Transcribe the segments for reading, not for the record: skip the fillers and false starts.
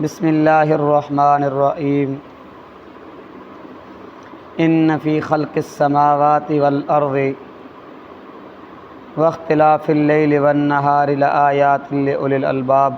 بسم اللہ الرحمن الرحیم ان فی خلق السماوات والارض واختلاف اللیل والنہار لآیات لأولی الالباب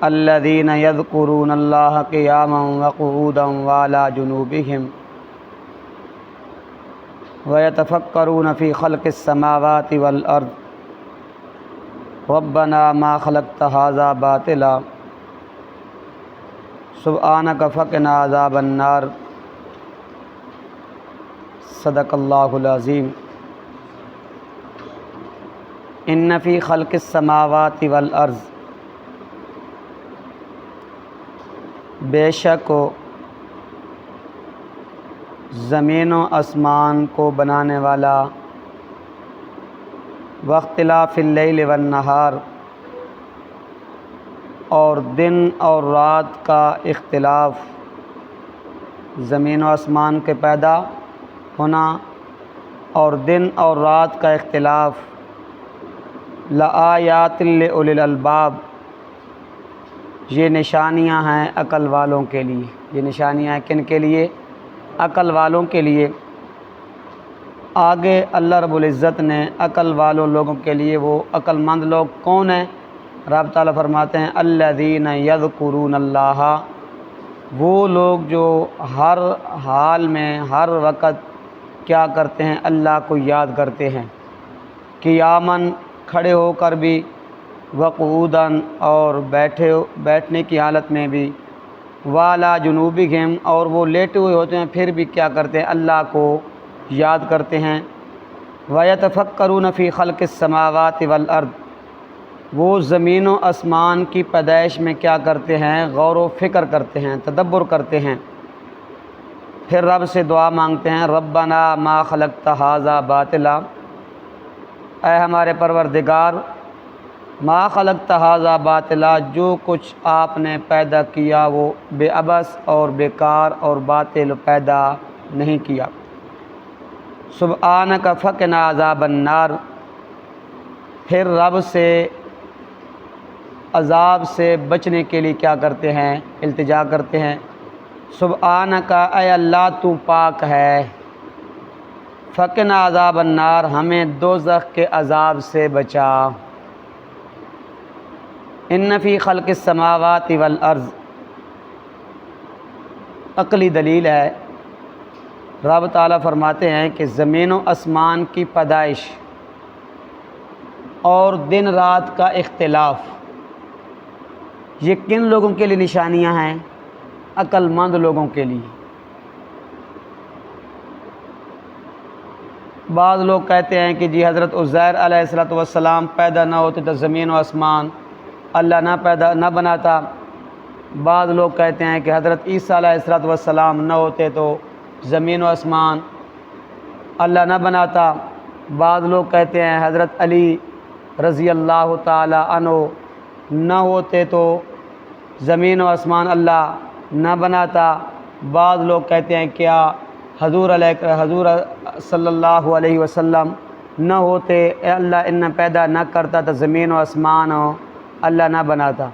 الذین یذکرون اللہ قیاما وقعودا وعلی جنوبہم ویتفکرون فی خلق السماوات والارض ربنا ما خلقت ھذا باطلا سبحانک فقنا عذاب النار صدق اللہ العظیم۔ ان فی خلق السماوات والارض، بے شک زمین و آسمان کو بنانے والا، واختلاف اللیل والنہار، اور دن اور رات کا اختلاف، زمین و آسمان کے پیدا ہونا اور دن اور رات کا اختلاف، لآیات لأولی الالباب، یہ نشانیاں ہیں عقل والوں کے لیے۔ یہ نشانیاں ہیں کن کے لیے؟ عقل والوں کے لیے۔ آگے اللہ رب العزت نے عقل والوں لوگوں کے لیے، وہ عقل مند لوگ کون ہیں؟ رب تعالیٰ فرماتے ہیں الذین یذکرون اللہ، وہ لوگ جو ہر حال میں ہر وقت کیا کرتے ہیں؟ اللہ کو یاد کرتے ہیں، قیاماً کھڑے ہو کر بھی، وقعوداً اور بیٹھنے کی حالت میں بھی، وعلی جنوبہم اور وہ لیٹے ہوئے ہوتے ہیں پھر بھی کیا کرتے ہیں؟ اللہ کو یاد کرتے ہیں۔ وَيَتَفَكَّرُونَ فِي خَلْقِ السَّمَاوَاتِ وَالْأَرْضِ، وہ زمین و آسمان کی پیدائش میں کیا کرتے ہیں؟ غور و فکر کرتے ہیں، تدبر کرتے ہیں۔ پھر رب سے دعا مانگتے ہیں ربنا ما خلقت ھذا باطلا، اے ہمارے پروردگار، ما خلقت ھذا باطلا، جو کچھ آپ نے پیدا کیا وہ بے عبث اور بیکار اور باطل پیدا نہیں کیا۔ سبحانک فقنا عذاب النار، پھر رب سے عذاب سے بچنے کے لیے کیا کرتے ہیں؟ التجا کرتے ہیں۔ سبحانک، اے اللہ تو پاک ہے، فقنا عذاب النار، ہمیں دوزخ کے عذاب سے بچا۔ ان فی خلق السماوات والارض، عقلی دلیل ہے۔ رب تعالیٰ فرماتے ہیں کہ زمین و آسمان کی پیدائش اور دن رات کا اختلاف، یہ کن لوگوں کے لیے نشانیاں ہیں؟ عقل مند لوگوں کے لیے۔ بعض لوگ کہتے ہیں کہ جی حضرت عزیر علیہ السلام پیدا نہ ہوتے تو زمین و آسمان اللہ نہ بناتا۔ بعض لوگ کہتے ہیں کہ حضرت عیسیٰ علیہ السلام نہ ہوتے تو زمین و آسمان اللہ نہ بناتا۔ بعض لوگ کہتے ہیں حضرت علی رضی اللہ تعالی عنہ نہ ہوتے تو زمین و آسمان اللہ نہ بناتا۔ بعض لوگ کہتے ہیں کیا حضور صلی اللہ علیہ وسلم نہ ہوتے، اللہ ان پیدا نہ کرتا تو زمین و آسمان اللہ نہ بناتا۔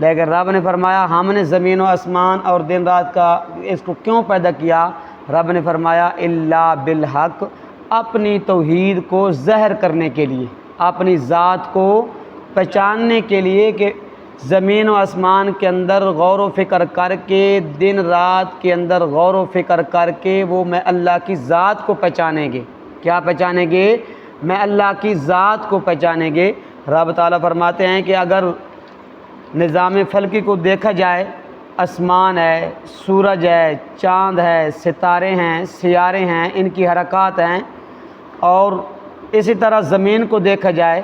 لیکن رب نے فرمایا ہم نے زمین و آسمان اور دن رات کا اس کو کیوں پیدا کیا؟ رب نے فرمایا الا بالحق، اپنی توحید کو ظاہر کرنے کے لیے، اپنی ذات کو پہچاننے کے لیے کہ زمین و آسمان کے اندر غور و فکر کر کے، دن رات کے اندر غور و فکر کر کے وہ میں اللہ کی ذات کو پہچانیں گے۔ کیا پہچانیں گے؟ میں اللہ کی ذات کو پہچانیں گے۔ رب تعالیٰ فرماتے ہیں کہ اگر نظام فلکی کو دیکھا جائے، آسمان ہے، سورج ہے، چاند ہے، ستارے ہیں، سیارے ہیں، ان کی حرکات ہیں، اور اسی طرح زمین کو دیکھا جائے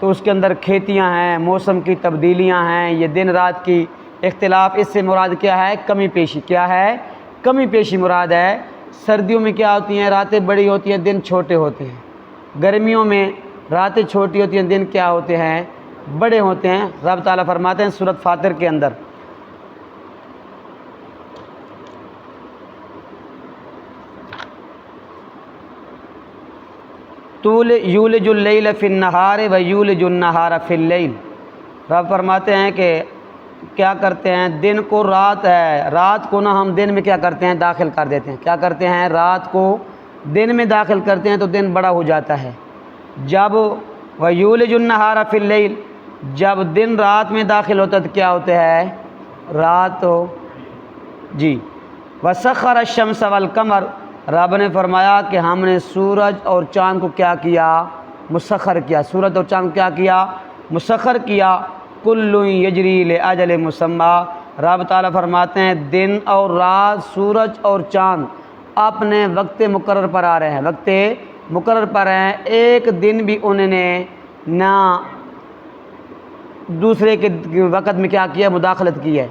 تو اس کے اندر کھیتیاں ہیں، موسم کی تبدیلیاں ہیں، یہ دن رات کی اختلاف، اس سے مراد کیا ہے؟ کمی پیشی۔ کیا ہے؟ کمی پیشی مراد ہے۔ سردیوں میں کیا ہوتی ہیں؟ راتیں بڑی ہوتی ہیں، دن چھوٹے ہوتے ہیں۔ گرمیوں میں راتیں چھوٹی ہوتی ہیں، دن کیا ہوتے ہیں؟ بڑے ہوتے ہیں۔ رب تعالیٰ فرماتے ہیں سورۃ فاطر کے اندر یولج اللیل فی النہار و یولج النہار فی اللیل، رب فرماتے ہیں کہ کیا کرتے ہیں، دن کو رات ہے، رات کو نہ ہم دن میں کیا کرتے ہیں داخل کر دیتے ہیں، کیا کرتے ہیں رات کو دن میں داخل کرتے ہیں تو دن بڑا ہو جاتا ہے۔ جب وَيُولِجُ النَّهَارَ فِي اللَّيْلِ، جب دن رات میں داخل ہوتا ہے تو کیا ہوتا ہے رات ہو جی۔ وَسَخَّرَ الشَّمْسَ وَالْقَمَرَ، رب نے فرمایا کہ ہم نے سورج اور چاند کو کیا کیا مسخر کیا، سورج اور چاند کو کیا کیا مسخر کیا۔ کل یجری لأجل مسمی، رب تعالیٰ فرماتے ہیں دن اور رات، سورج اور چاند اپنے وقت مقرر پر آ رہے ہیں، وقت مقرر پر ہیں، ایک دن بھی انہوں نے نہ دوسرے کے وقت میں کیا کیا مداخلت کی ہے،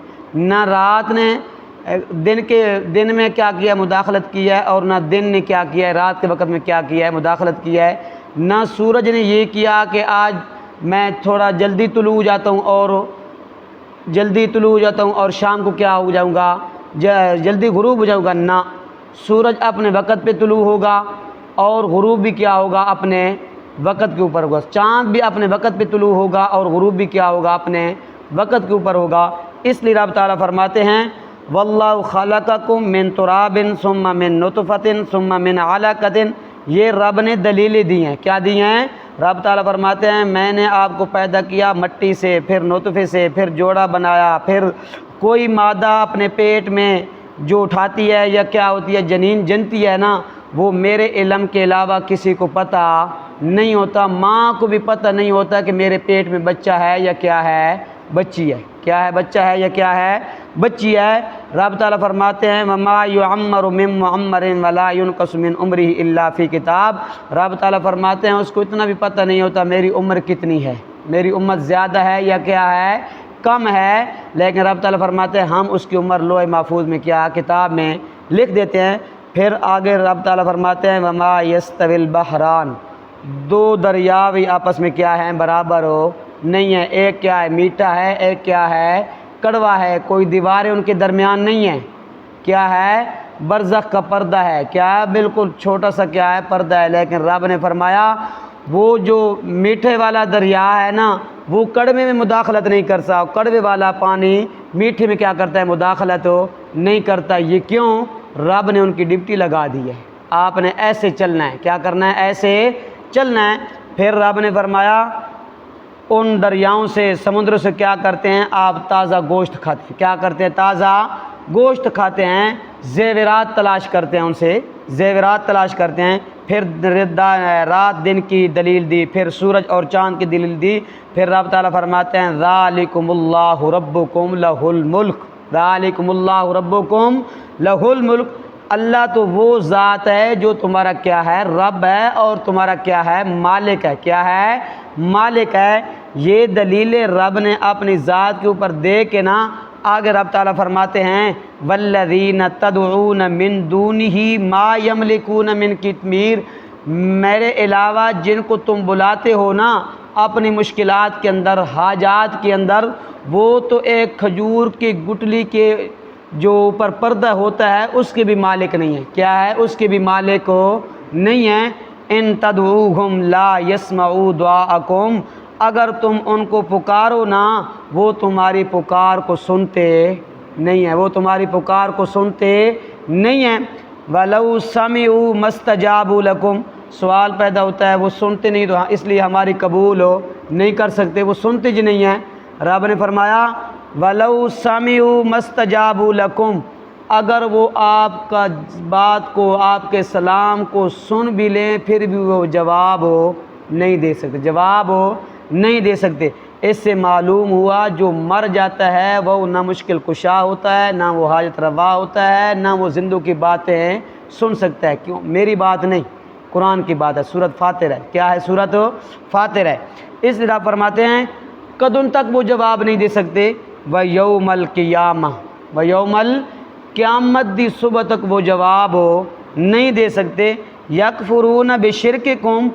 نہ رات نے دن میں کیا کیا مداخلت کی ہے، اور نہ دن نے کیا کیا ہے رات کے وقت میں کیا کیا ہے مداخلت کی ہے، نہ سورج نے یہ کیا کہ آج میں تھوڑا جلدی طلوع ہو جاتا ہوں اور شام کو کیا ہو جاؤں گا جلدی غروب ہو جاؤں گا، نہ سورج اپنے وقت پہ طلوع ہوگا اور غروب بھی کیا ہوگا اپنے وقت کے اوپر ہوگا، چاند بھی اپنے وقت پہ طلوع ہوگا اور غروب بھی کیا ہوگا اپنے وقت کے اوپر ہوگا۔ اس لیے رب تعالیٰ فرماتے ہیں واللہ خلقکم من تراب ثم من نطفۃ ثم من علقۃ، یہ رب نے دلیلیں دی ہیں، کیا دی ہیں؟ رب تعالیٰ فرماتے ہیں میں نے آپ کو پیدا کیا مٹی سے، پھر نطفے سے، پھر جوڑا بنایا، پھر کوئی مادہ اپنے پیٹ میں جو اٹھاتی ہے یا کیا ہوتی ہے جنین جنتی ہے نا، وہ میرے علم کے علاوہ کسی کو پتہ نہیں ہوتا، ماں کو بھی پتہ نہیں ہوتا کہ میرے پیٹ میں بچہ ہے یا کیا ہے بچی ہے، کیا ہے بچہ ہے یا کیا ہے بچی ہے۔ رب تعالیٰ فرماتے ہیں وما یعمر من معمر ولا ینقص من عمرہ الا فی کتاب، رب تعالیٰ فرماتے ہیں اس کو اتنا بھی پتہ نہیں ہوتا میری عمر کتنی ہے، میری عمر زیادہ ہے یا کیا ہے کم ہے، لیکن رب تعالیٰ فرماتے ہیں ہم اس کی عمر لوح محفوظ میں کیا کتاب میں لکھ دیتے ہیں۔ پھر آگے رب تعالیٰ فرماتے ہیں وما یستوی البحران، دو دریا بھی آپس میں کیا ہیں برابر ہو نہیں ہے، ایک کیا ہے میٹھا ہے، ایک کیا ہے کڑوا ہے، کوئی دیواریں ان کے درمیان نہیں ہیں، کیا ہے برزخ کا پردہ ہے، کیا ہے بالکل چھوٹا سا کیا ہے پردہ ہے، لیکن رب نے فرمایا وہ جو میٹھے والا دریا ہے نا وہ کڑوے میں مداخلت نہیں کر سکتا، کڑوے والا پانی میٹھے میں کیا کرتا ہے مداخلت نہیں کرتا، یہ کیوں؟ رب نے ان کی ڈپٹی لگا دی ہے، آپ نے ایسے چلنا ہے، کیا کرنا ہے ایسے چلنا ہے۔ پھر رب نے فرمایا ان دریاؤں سے سمندر سے کیا کرتے ہیں آپ تازہ گوشت کھاتے ہیں، کیا کرتے ہیں تازہ گوشت کھاتے ہیں، زیورات تلاش کرتے ہیں، ان سے زیورات تلاش کرتے ہیں۔ پھر رات دن کی دلیل دی، پھر سورج اور چاند کی دلیل دی، پھر رب تعالیٰ فرماتے ہیں ذالکم اللہ ربکم لہ الملک، ذالکم اللہ ربکم لہ الملک، اللہ تو وہ ذات ہے جو تمہارا کیا ہے رب ہے اور تمہارا کیا ہے مالک ہے، کیا ہے مالک ہے۔ یہ دلیل رب نے اپنی ذات کے اوپر دے کے نا آگے رب تعالیٰ فرماتے ہیں والذین تدعون من دونہ ما یملکون من قطمیر، میرے علاوہ جن کو تم بلاتے ہو نا اپنی مشکلات کے اندر حاجات کے اندر، وہ تو ایک کھجور کی گٹلی کے جو اوپر پردہ ہوتا ہے اس کے بھی مالک نہیں ہے، کیا ہے اس کے بھی مالک نہیں ہے۔ ان تدعوہم لا یسمعوا دعاءکم، اگر تم ان کو پکارو نا وہ تمہاری پکار کو سنتے نہیں ہیں، وہ تمہاری پکار کو سنتے نہیں ہیں۔ وَلَوْ سَمِعُوا مَا اسْتَجَابُوا لَكُمْ، سوال پیدا ہوتا ہے وہ سنتے نہیں تو اس لیے ہماری قبول نہیں کر سکتے، وہ سنتے جی نہیں ہیں۔ رب نے فرمایا وَلَوْ سَمِعُوا مَا اسْتَجَابُوا لَكُمْ، اگر وہ آپ کا بات کو آپ کے سلام کو سن بھی لیں پھر بھی وہ جواب نہیں دے سکتے، جواب نہیں دے سکتے۔ اس سے معلوم ہوا جو مر جاتا ہے وہ نہ مشکل کشا ہوتا ہے، نہ وہ حاجت روا ہوتا ہے، نہ وہ زندوں کی باتیں سن سکتا ہے۔ کیوں؟ میری بات نہیں، قرآن کی بات ہے، سورۃ فاطر ہے، کیا ہے سورۃ فاطر ہے۔ اس لیے آپ فرماتے ہیں قدم تک وہ جواب نہیں دے سکتے، وَيَوْمَ الْقِيَامَةِ، وَيَوْمَ الْقِيَامَةِ دی صبح تک وہ جواب نہیں دے سکتے۔ یکفرون بشرککم،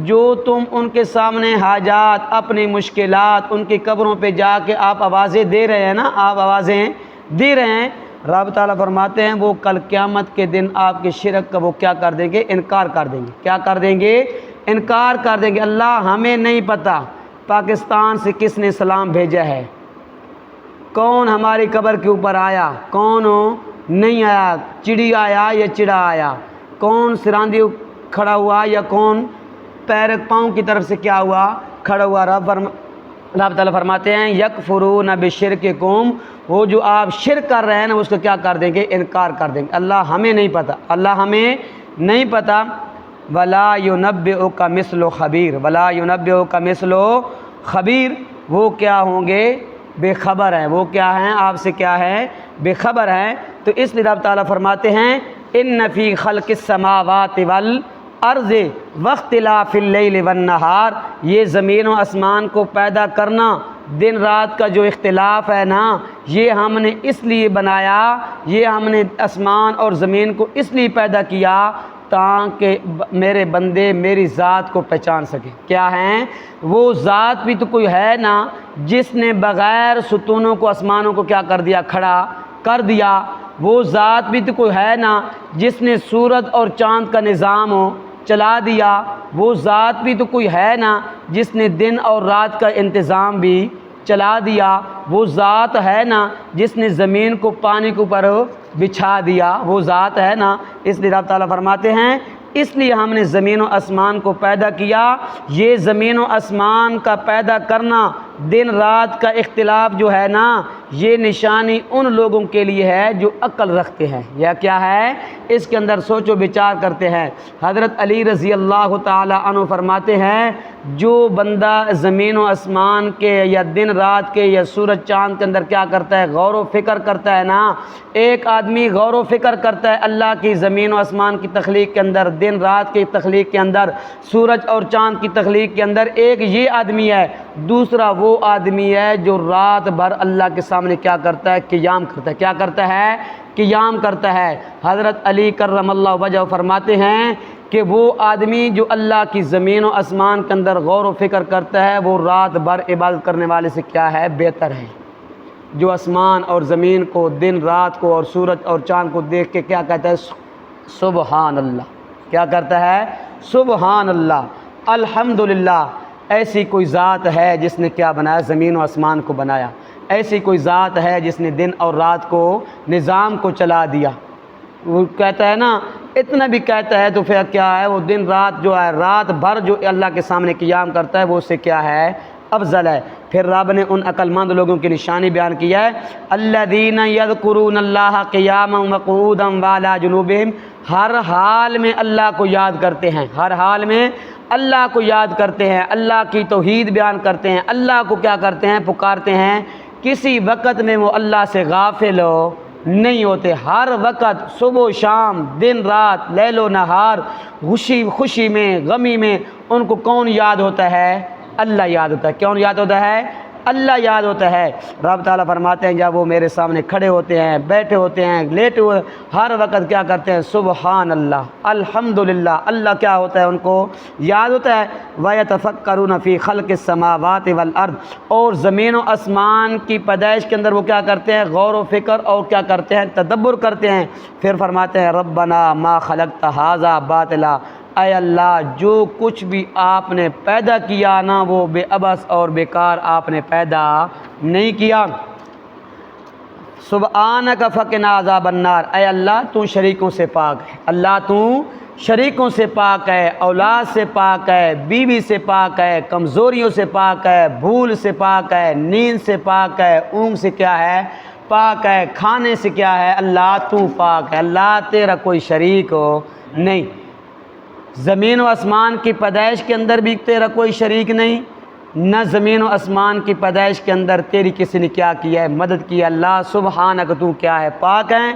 جو تم ان کے سامنے حاجات اپنی مشکلات ان کی قبروں پہ جا کے آپ آوازیں دے رہے ہیں نا، آپ آوازیں دے رہے ہیں، رب تعالیٰ فرماتے ہیں وہ کل قیامت کے دن آپ کے شرک کا وہ کیا کر دیں گے؟ انکار کر دیں گے، کیا کر دیں گے؟ انکار کر دیں گے۔ اللہ ہمیں نہیں پتہ پاکستان سے کس نے سلام بھیجا ہے؟ کون ہماری قبر کے اوپر آیا، کون نہیں آیا؟ چڑی آیا یا چڑا آیا؟ کون سراندی کھڑا ہوا یا کون پیر پاؤں کی طرف سے کیا ہوا، کھڑا ہوا؟ رب تعالیٰ فرماتے ہیں یکفرون بشرککم، وہ جو آپ شرک کر رہے ہیں نا اس کو کیا کر دیں گے؟ انکار کر دیں گے۔ اللہ ہمیں نہیں پتہ، اللہ ہمیں نہیں پتہ۔ ولا ينبئک مثل خبیر، ولا ينبئک مثل خبیر، وہ کیا ہوں گے؟ بے خبر ہیں۔ وہ کیا ہیں؟ آپ سے کیا ہے؟ بے خبر ہیں۔ تو اس لیے رب تعالیٰ فرماتے ہیں ان فی خلق السماوات والارض واختلاف اللیل والنہار، یہ زمین و آسمان کو پیدا کرنا، دن رات کا جو اختلاف ہے نا، یہ ہم نے اس لیے بنایا، یہ ہم نے آسمان اور زمین کو اس لیے پیدا کیا تاکہ میرے بندے میری ذات کو پہچان سکیں۔ کیا ہیں؟ وہ ذات بھی تو کوئی ہے نا جس نے بغیر ستونوں کو آسمانوں کو کیا کر دیا؟ کھڑا کر دیا۔ وہ ذات بھی تو کوئی ہے نا جس نے سورج اور چاند کا نظام چلا دیا۔ وہ ذات بھی تو کوئی ہے نا جس نے دن اور رات کا انتظام بھی چلا دیا۔ وہ ذات ہے نا جس نے زمین کو پانی کے اوپر بچھا دیا۔ وہ ذات ہے نا۔ اس لیے رب تعالیٰ فرماتے ہیں اس لیے ہم نے زمین و آسمان کو پیدا کیا۔ یہ زمین و آسمان کا پیدا کرنا، دن رات کا اختلاف جو ہے نا، یہ نشانی ان لوگوں کے لیے ہے جو عقل رکھتے ہیں۔ یا کیا ہے؟ اس کے اندر سوچ و بچار کرتے ہیں۔ حضرت علی رضی اللہ تعالی عنہ فرماتے ہیں جو بندہ زمین و آسمان کے یا دن رات کے یا سورج چاند کے اندر کیا کرتا ہے؟ غور و فکر کرتا ہے نا۔ ایک آدمی غور و فکر کرتا ہے اللہ کی زمین و آسمان کی تخلیق کے اندر، دن رات کی تخلیق کے اندر، سورج اور چاند کی تخلیق کے اندر۔ ایک یہ آدمی ہے، دوسرا وہ آدمی ہے جو رات بھر اللہ کے سامنے کیا کرتا ہے؟ قیام کرتا ہے۔ کیا کرتا ہے؟ قیام کرتا ہے۔ حضرت علی کرم اللہ وجہ فرماتے ہیں کہ وہ آدمی جو اللہ کی زمین و آسمان کے اندر غور و فکر کرتا ہے وہ رات بھر عبادت کرنے والے سے کیا ہے؟ بہتر ہے۔ جو آسمان اور زمین کو، دن رات کو اور سورج اور چاند کو دیکھ کے کیا کہتا ہے؟ سبحان اللہ۔ کیا کرتا ہے؟ سبحان اللہ، الحمدللہ۔ ایسی کوئی ذات ہے جس نے کیا بنایا؟ زمین و آسمان کو بنایا۔ ایسی کوئی ذات ہے جس نے دن اور رات کو، نظام کو چلا دیا۔ وہ کہتا ہے نا، اتنا بھی کہتا ہے تو پھر کیا ہے؟ وہ دن رات جو ہے، رات بھر جو اللہ کے سامنے قیام کرتا ہے وہ اس سے کیا ہے؟ افضل ہے۔ پھر رب نے ان عقل مند لوگوں کی نشانی بیان کیا ہے الذین یذکرون اللہ قیاما وقعودا وعلی جنوبہم، ہر حال میں اللہ کو یاد کرتے ہیں، ہر حال میں اللہ کو یاد کرتے ہیں، اللہ کی توحید بیان کرتے ہیں، اللہ کو کیا کرتے ہیں؟ پکارتے ہیں۔ کسی وقت میں وہ اللہ سے غافل نہیں ہوتے، ہر وقت، صبح و شام، دن رات، لیل و نہار، خوشی میں، غمی میں ان کو کون یاد ہوتا ہے؟ اللہ یاد ہوتا ہے۔ کون یاد ہوتا ہے؟ اللہ یاد ہوتا ہے۔ رب تعالیٰ فرماتے ہیں جب وہ میرے سامنے کھڑے ہوتے ہیں، بیٹھے ہوتے ہیں، لیٹے ہوئے، ہر وقت کیا کرتے ہیں؟ سبحان اللہ، الحمدللہ۔ اللہ کیا ہوتا ہے؟ ان کو یاد ہوتا ہے۔ وَيَتَفَكَّرُونَ فِي خَلْقِ السَّمَاوَاتِ وَالْأَرْضِ، اور زمین و آسمان کی پیدائش کے اندر وہ کیا کرتے ہیں؟ غور و فکر اور کیا کرتے ہیں؟ تدبر کرتے ہیں۔ پھر فرماتے ہیں ربنا ما خلقت ھذا باطلا، اے اللہ جو کچھ بھی آپ نے پیدا کیا نا وہ بے عبث اور بیکار آپ نے پیدا نہیں کیا۔ سبحانک فقنا عذاب النار، اے اللہ تو شریکوں سے پاک ہے، اللہ تو شریکوں سے پاک ہے، اولاد سے پاک ہے، بیوی سے پاک ہے، کمزوریوں سے پاک ہے، بھول سے پاک ہے، نیند سے پاک ہے، اونگ سے کیا ہے؟ پاک ہے، کھانے سے کیا ہے؟ اللہ تو پاک ہے، اللہ تیرا کوئی شریک ہو نہیں۔ زمین و آسمان کی پیدائش کے اندر بھی تیرا کوئی شریک نہیں، نہ زمین و آسمان کی پیدائش کے اندر تیری کسی نے کیا کیا ہے؟ مدد کی ہے۔ اللہ سبحانک تو کیا ہے؟ پاک ہے۔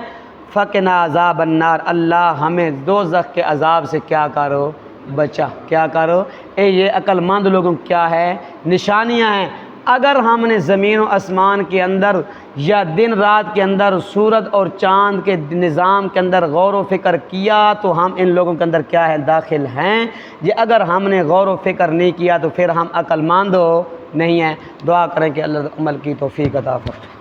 فقنا عذاب النار، اللہ ہمیں دوزخ کے عذاب سے کیا کرو؟ بچا۔ کیا کرو؟ یہ عقل مند لوگوں کیا ہے؟ نشانیاں ہیں۔ اگر ہم نے زمین و آسمان کے اندر یا دن رات کے اندر، سورج اور چاند کے نظام کے اندر غور و فکر کیا تو ہم ان لوگوں کے اندر کیا ہے؟ داخل ہیں۔ یہ اگر ہم نے غور و فکر نہیں کیا تو پھر ہم عقل مند نہیں ہیں۔ دعا کریں کہ اللہ عمل کی توفیق عطا فرمائے۔